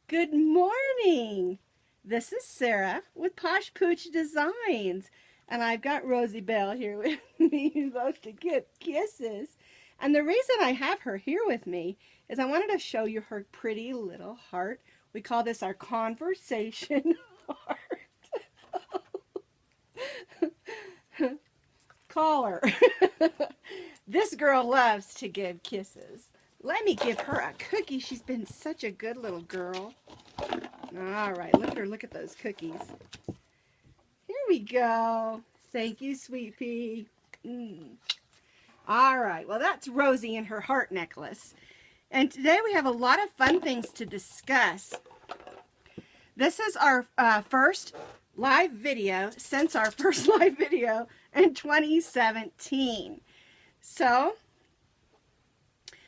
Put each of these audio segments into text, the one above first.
Good morning. This is Sara with Posh Pooch Designs. And I've got Rosie Bell here with me who loves to give kisses. And the reason I have her here with me is I wanted to show you her pretty little heart. We call this our conversation heart. Caller. This girl loves to give kisses. Let me give her a cookie. She's been such a good little girl. All right, look at those cookies. Here we go. Thank you, sweet pea. All right, well, that's Rosie and her heart necklace. And today we have a lot of fun things to discuss. This is our first live video since our first live video in 2017. So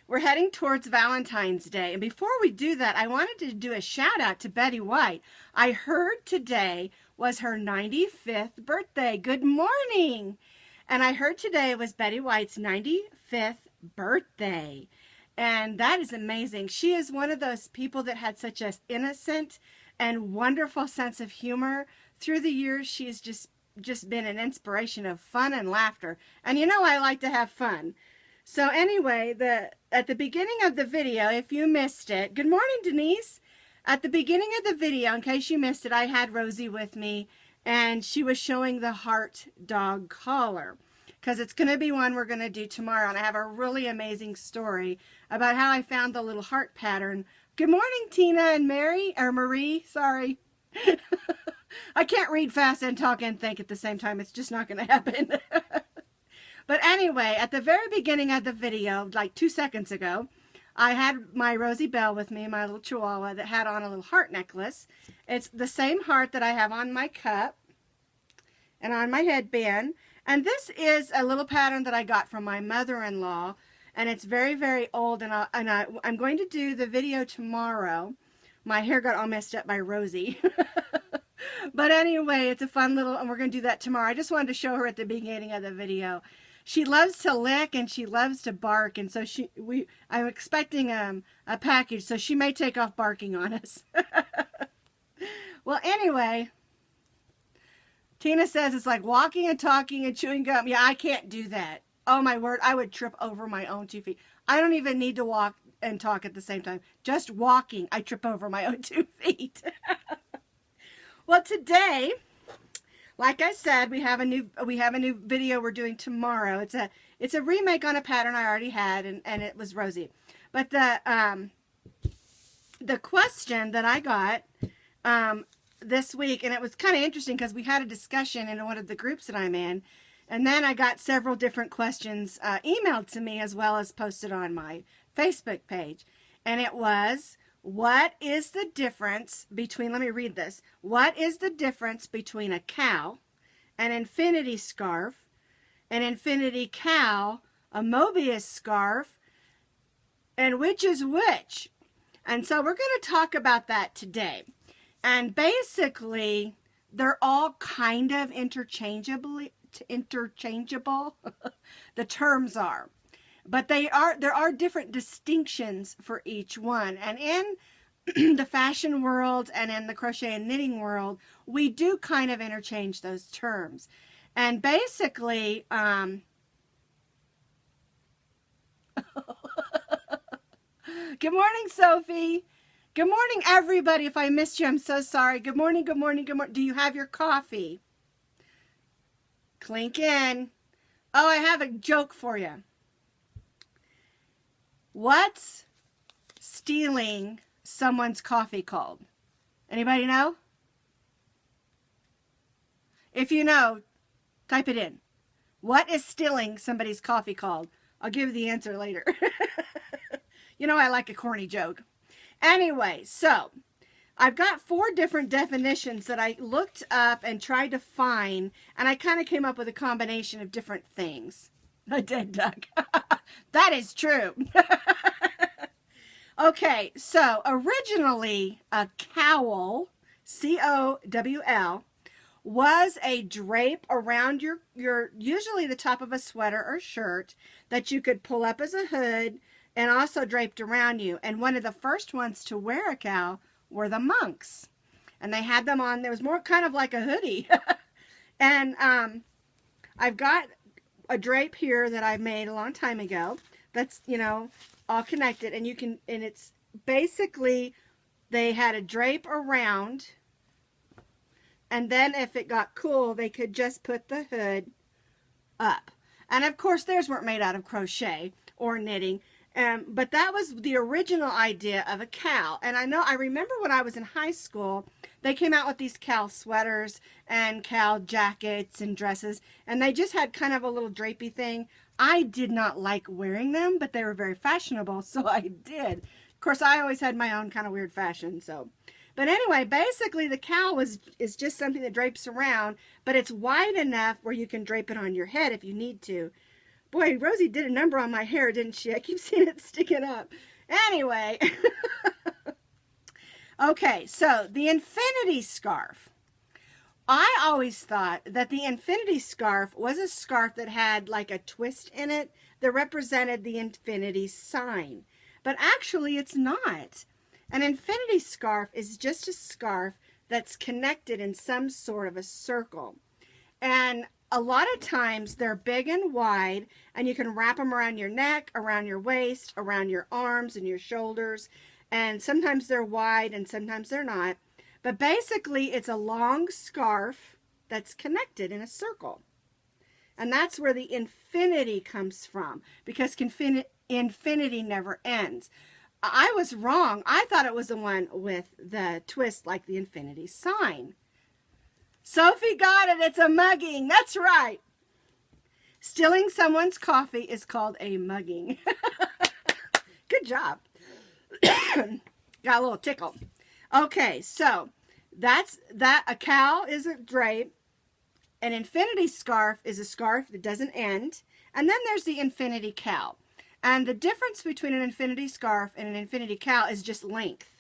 we're heading towards Valentine's Day. And before we do that, I wanted to do a shout out to Betty White. I heard today was her 95th birthday. Good morning. And I heard today was Betty White's 95th birthday. And that is amazing. She is one of those people that had such an innocent and wonderful sense of humor. Through the years, she has just been an inspiration of fun and laughter. And you know I like to have fun. So anyway, at the beginning of the video, if you missed it, good morning, Denise. At the beginning of the video, in case you missed it, I had Rosie with me, and she was showing the heart dog collar, because it's going to be one we're going to do tomorrow, and I have a really amazing story about how I found the little heart pattern. Good morning, Tina and Marie, sorry. I can't read fast and talk and think at the same time. It's just not going to happen. But anyway, at the very beginning of the video, like 2 seconds ago, I had my Rosie Bell with me, my little chihuahua that had on a little heart necklace. It's the same heart that I have on my cup and on my headband. And this is a little pattern that I got from my mother-in-law. And it's very, very old. And I'm going to do the video tomorrow. My hair got all messed up by Rosie. But anyway, it's a fun little, and we're going to do that tomorrow. I just wanted to show her at the beginning of the video. She loves to lick and she loves to bark, and so I'm expecting a package, so she may take off barking on us. Well, anyway, Tina says it's like walking and talking and chewing gum. Yeah, I can't do that. Oh my word, I would trip over my own 2 feet. I don't even need to walk and talk at the same time. Just walking, I trip over my own 2 feet. Well, today, like I said, we have a new video we're doing tomorrow. It's a remake on a pattern I already had, and it was Rosie. But the question that I got this week, and it was kind of interesting because we had a discussion in one of the groups that I'm in, and then I got several different questions emailed to me as well as posted on my Facebook page, and it was, what is the difference between, let me read this, what is the difference between a cow, an infinity scarf, an infinity cow, a Mobius scarf, and which is which? And so we're going to talk about that today. And basically, they're all kind of interchangeable, the terms are. But there are different distinctions for each one. And in the fashion world and in the crochet and knitting world, we do kind of interchange those terms. And basically, good morning, Sophie. Good morning, everybody. If I missed you, I'm so sorry. Good morning, good morning, good morning. Do you have your coffee? Clink in. Oh, I have a joke for you. What's stealing someone's coffee called? Anybody know? If you know, type it in. What is stealing somebody's coffee called? I'll give you the answer later. You know I like a corny joke. Anyway, so I've got 4 different definitions that I looked up and tried to find, and I kind of came up with a combination of different things. A dead duck. That is true. Okay, so originally a cowl, C-O-W-L, was a drape around your usually the top of a sweater or shirt that you could pull up as a hood and also draped around you. And one of the first ones to wear a cowl were the monks. And they had them on, there was more kind of like a hoodie. And I've got a drape here that I made a long time ago that's, you know, all connected. And you can, and it's basically, they had a drape around. And then if it got cool, they could just put the hood up. And of course, theirs weren't made out of crochet or knitting. But that was the original idea of a cowl. And I remember when I was in high school, they came out with these cowl sweaters and cowl jackets and dresses. And they just had kind of a little drapey thing. I did not like wearing them, but they were very fashionable, so I did. Of course, I always had my own kind of weird fashion, so. But anyway, basically the cowl is just something that drapes around, but it's wide enough where you can drape it on your head if you need to. Boy, Rosie did a number on my hair, didn't she? I keep seeing it sticking up. Anyway. Okay, so the infinity scarf. I always thought that the infinity scarf was a scarf that had like a twist in it that represented the infinity sign. But actually it's not. An infinity scarf is just a scarf that's connected in some sort of a circle. And a lot of times they're big and wide, and you can wrap them around your neck, around your waist, around your arms and your shoulders. And sometimes they're wide and sometimes they're not. But basically it's a long scarf that's connected in a circle. And that's where the infinity comes from, because infinity never ends. I was wrong. I thought it was the one with the twist like the infinity sign. Sophie got it. It's a mugging. That's right. Stealing someone's coffee is called a mugging. Good job. Got a little tickle. Okay, so that's that. A cowl is a drape. An infinity scarf is a scarf that doesn't end. And then there's the infinity cowl. And the difference between an infinity scarf and an infinity cowl is just length.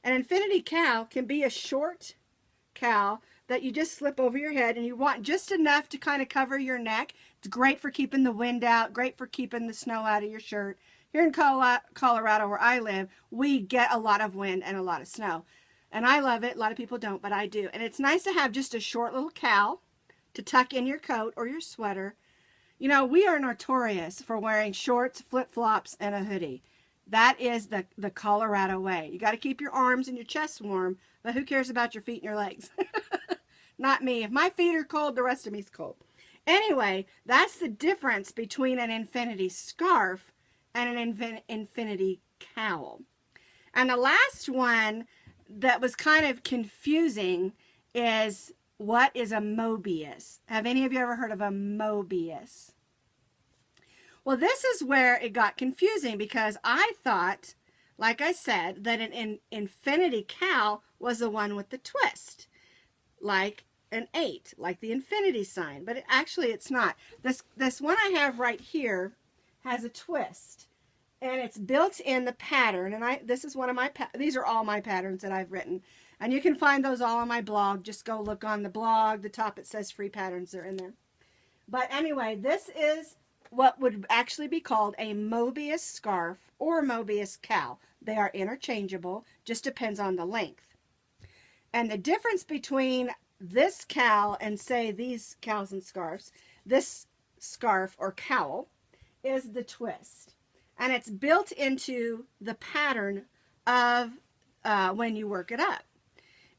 An infinity cowl can be a short cowl that you just slip over your head, and you want just enough to kind of cover your neck. It's great for keeping the wind out, great for keeping the snow out of your shirt. Here in Colorado, where I live, we get a lot of wind and a lot of snow. And I love it. A lot of people don't, but I do. And it's nice to have just a short little cowl to tuck in your coat or your sweater. You know, we are notorious for wearing shorts, flip-flops, and a hoodie. That is the Colorado way. You got to keep your arms and your chest warm, but who cares about your feet and your legs? Not me. If my feet are cold, the rest of me's cold. Anyway, that's the difference between an infinity scarf and an infinity cowl. And the last one that was kind of confusing is, what is a Mobius? Have any of you ever heard of a Mobius? Well, this is where it got confusing, because I thought, like I said, that an infinity cowl was the one with the twist, like an 8, like the infinity sign. But actually it's not. This one I have right here has a twist, and it's built in the pattern. And this is one of my, these are all my patterns that I've written. And you can find those all on my blog. Just go look on the blog. The top, it says free patterns. They're in there. But anyway, this is what would actually be called a Mobius scarf or Mobius cowl. They are interchangeable. Just depends on the length. And the difference between this cowl and, say, these cowls and scarves, this scarf or cowl is the twist. And it's built into the pattern of when you work it up.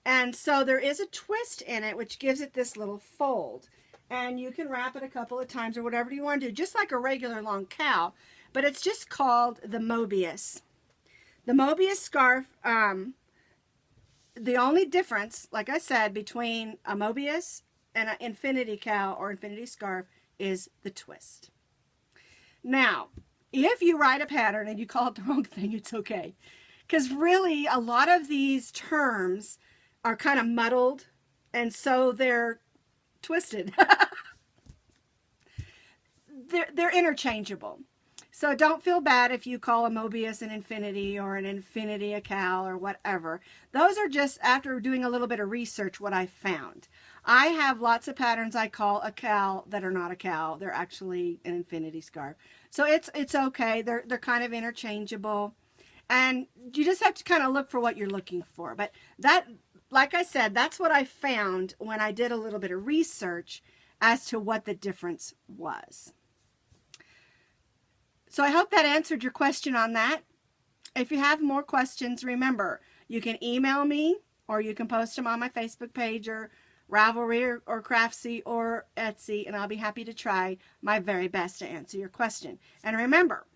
And so there is a twist in it, which gives it this little fold. And you can wrap it a couple of times or whatever you want to do, just like a regular long cowl. But it's just called the Mobius. The Mobius scarf, the only difference, like I said, between a Mobius and an infinity cowl or infinity scarf is the twist. Now, if you write a pattern and you call it the wrong thing, it's okay. Because really, a lot of these terms are kind of muddled, and so they're twisted. They're interchangeable. So don't feel bad if you call a Mobius an infinity or an infinity a cowl or whatever. Those are just, after doing a little bit of research, what I found. I have lots of patterns I call a cowl that are not a cowl. They're actually an infinity scarf. So it's okay. They're kind of interchangeable. And you just have to kind of look for what you're looking for. But that, like I said, that's what I found when I did a little bit of research as to what the difference was. So I hope that answered your question on that. If you have more questions, remember, you can email me or you can post them on my Facebook page or Ravelry or Craftsy or Etsy, and I'll be happy to try my very best to answer your question. And remember,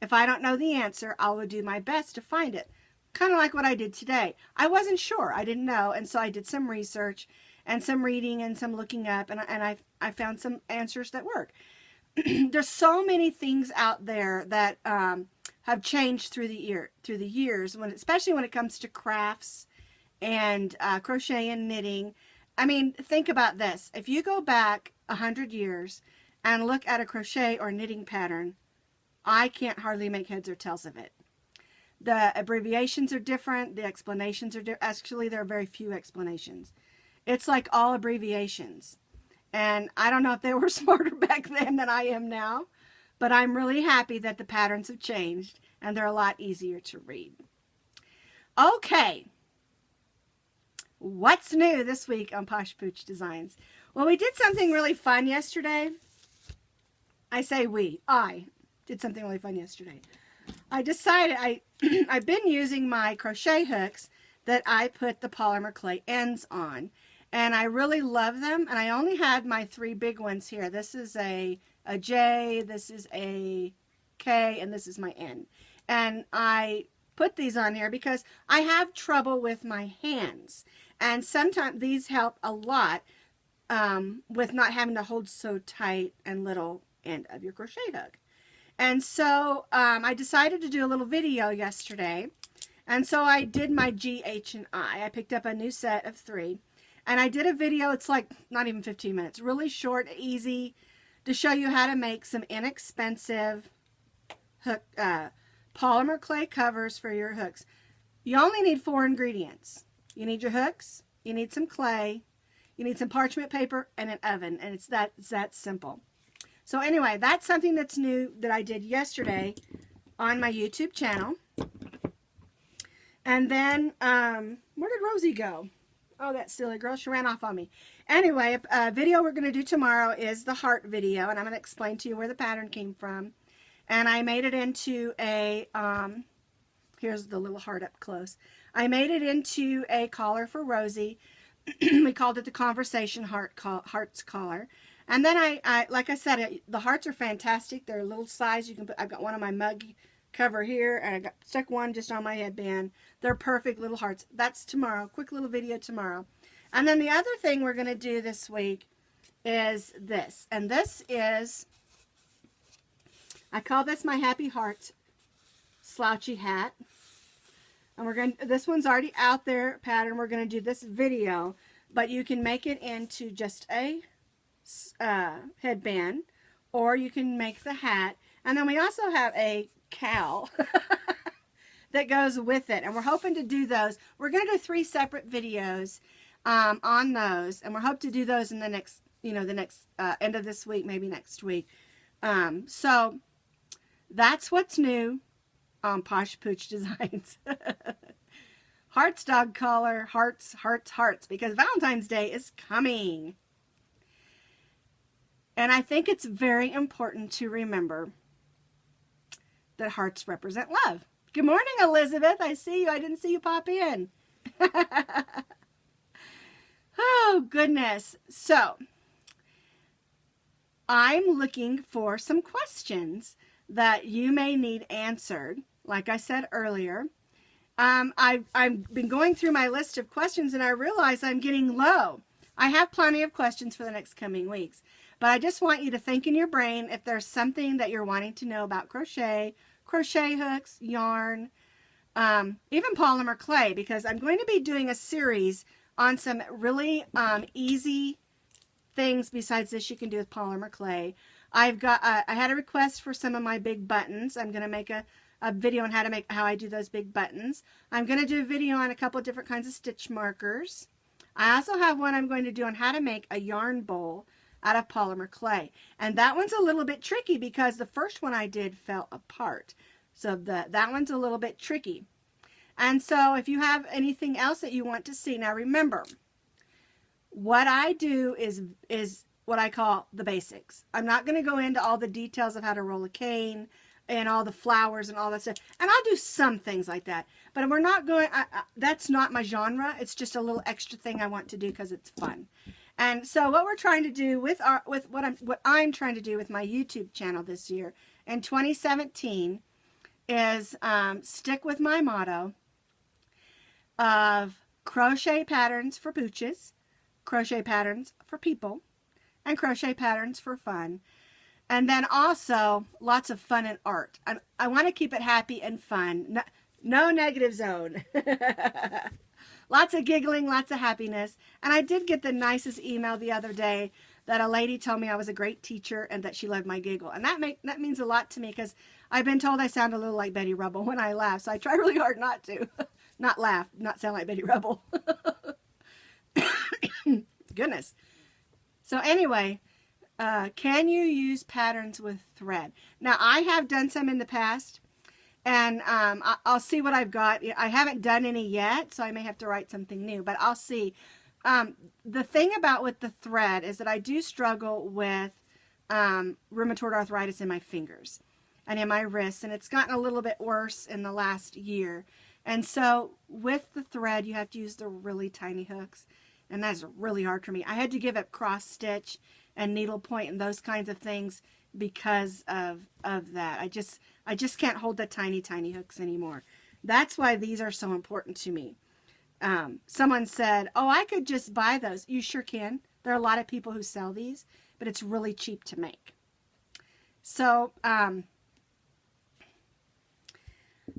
if I don't know the answer, I will do my best to find it. Kind of like what I did today. I wasn't sure. I didn't know, and so I did some research and some reading and some looking up, and I found some answers that work. There's so many things out there that have changed through the years, especially when it comes to crafts and crochet and knitting. I mean, think about this. If you go back 100 years and look at a crochet or knitting pattern, I can't hardly make heads or tails of it. The abbreviations are different. The explanations are different. Actually, there are very few explanations. It's like all abbreviations. And I don't know if they were smarter back then than I am now, but I'm really happy that the patterns have changed and they're a lot easier to read. Okay. What's new this week on Posh Pooch Designs? Well, we did something really fun yesterday. I say we. I did something really fun yesterday. I decided I've been using my crochet hooks that I put the polymer clay ends on. And I really love them. And I only had my 3 big ones here. This is a J, this is a K, and this is my N. And I put these on here because I have trouble with my hands. And sometimes these help a lot with not having to hold so tight and little end of your crochet hook. And so I decided to do a little video yesterday. And so I did my G, H, and I. I picked up a new set of 3. And I did a video, it's like not even 15 minutes, really short, easy, to show you how to make some inexpensive hook, polymer clay covers for your hooks. You only need 4 ingredients. You need your hooks, you need some clay, you need some parchment paper, and an oven. And it's that simple. So anyway, that's something that's new that I did yesterday on my YouTube channel. And then, where did Rosie go? Oh, that silly girl. She ran off on me. Anyway, a video we're going to do tomorrow is the heart video. And I'm going to explain to you where the pattern came from. And I made it into a, here's the little heart up close. I made it into a collar for Rosie. We called it the Conversation Hearts Collar. And then I like I said, the hearts are fantastic. They're a little size. You can put, I've got one on my mug cover here, and I stuck one just on my headband. They're perfect little hearts. That's tomorrow. Quick little video tomorrow. And then the other thing we're going to do this week is this. And this is, I call this my Happy Hearts slouchy hat. And we're going to, this one's already out there pattern. We're going to do this video, but you can make it into just a headband, or you can make the hat. And then we also have a cowl that goes with it, and we're hoping to do those. We're going to do 3 separate videos on those, and we're hoping to do those in the next, the next end of this week, maybe next week. So that's what's new on Posh Pooch Designs. Hearts dog collar, hearts, hearts, hearts, because Valentine's Day is coming. And I think it's very important to remember that hearts represent love. Good morning, Elizabeth. I see you. I didn't see you pop in. Oh, goodness. So, I'm looking for some questions that you may need answered. Like I said earlier, I've been going through my list of questions, and I realize I'm getting low. I have plenty of questions for the next coming weeks. But I just want you to think in your brain if there's something that you're wanting to know about crochet, crochet hooks, yarn, even polymer clay, because I'm going to be doing a series on some really easy things besides this you can do with polymer clay. I had a request for some of my big buttons. I'm going to make a video on how I do those big buttons. I'm going to do a video on a couple of different kinds of stitch markers. I also have one I'm going to do on how to make a yarn bowl out of polymer clay. And that one's a little bit tricky because the first one I did fell apart. So that one's a little bit tricky. And so if you have anything else that you want to see, now remember, what I do is what I call the basics. I'm not going to go into all the details of how to roll a cane and all the flowers and all that stuff. And I'll do some things like that. But we're not going, that's not my genre. It's just a little extra thing I want to do because it's fun. And so what we're trying to do with what I'm trying to do with my YouTube channel this year in 2017 is stick with my motto of crochet patterns for pooches, crochet patterns for people, and crochet patterns for fun. And then also lots of fun and art. I want to keep it happy and fun. No negative zone. Lots of giggling, lots of happiness. And I did get the nicest email the other day that a lady told me I was a great teacher and that she loved my giggle. And that means a lot to me because I've been told I sound a little like Betty Rubble when I laugh. So I try really hard not to. Not laugh, not sound like Betty Rubble. Goodness. So anyway, can you use patterns with thread? Now I have done some in the past. And I'll see what I've got. I haven't done any yet, so I may have to write something new, but I'll see. The thing about with the thread is that I do struggle with rheumatoid arthritis in my fingers and in my wrists, and it's gotten a little bit worse in the last year. And so with the thread, you have to use the really tiny hooks, and that's really hard for me. I had to give up cross stitch and needle point and those kinds of things because of that. I just can't hold the tiny hooks anymore. That's why these are so important to me. Someone said, oh, I could just buy those. You sure can. There are a lot of people who sell these, but it's really cheap to make. So,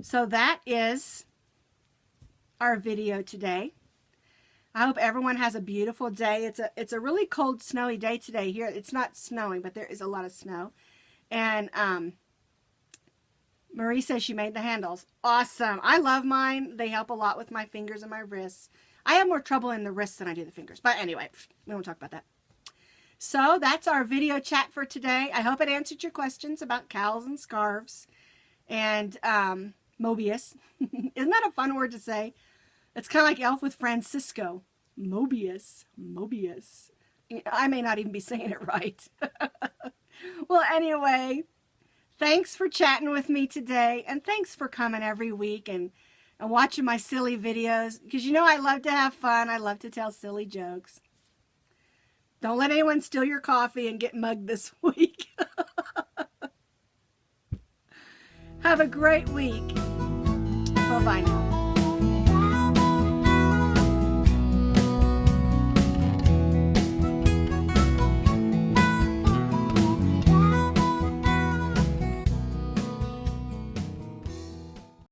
so that is our video today. I hope everyone has a beautiful day. It's a really cold, snowy day today here. It's not snowing, but there is a lot of snow. And Marie says she made the handles. Awesome. I love mine. They help a lot with my fingers and my wrists. I have more trouble in the wrists than I do the fingers. But anyway, we won't talk about that. So that's our video chat for today. I hope it answered your questions about cowls and scarves and Mobius. Isn't that a fun word to say? It's kind of like Elf with Francisco. Mobius. Mobius. I may not even be saying it right. Well, anyway, thanks for chatting with me today. And thanks for coming every week and watching my silly videos. Because you know I love to have fun. I love to tell silly jokes. Don't let anyone steal your coffee and get mugged this week. Have a great week. Bye-bye now.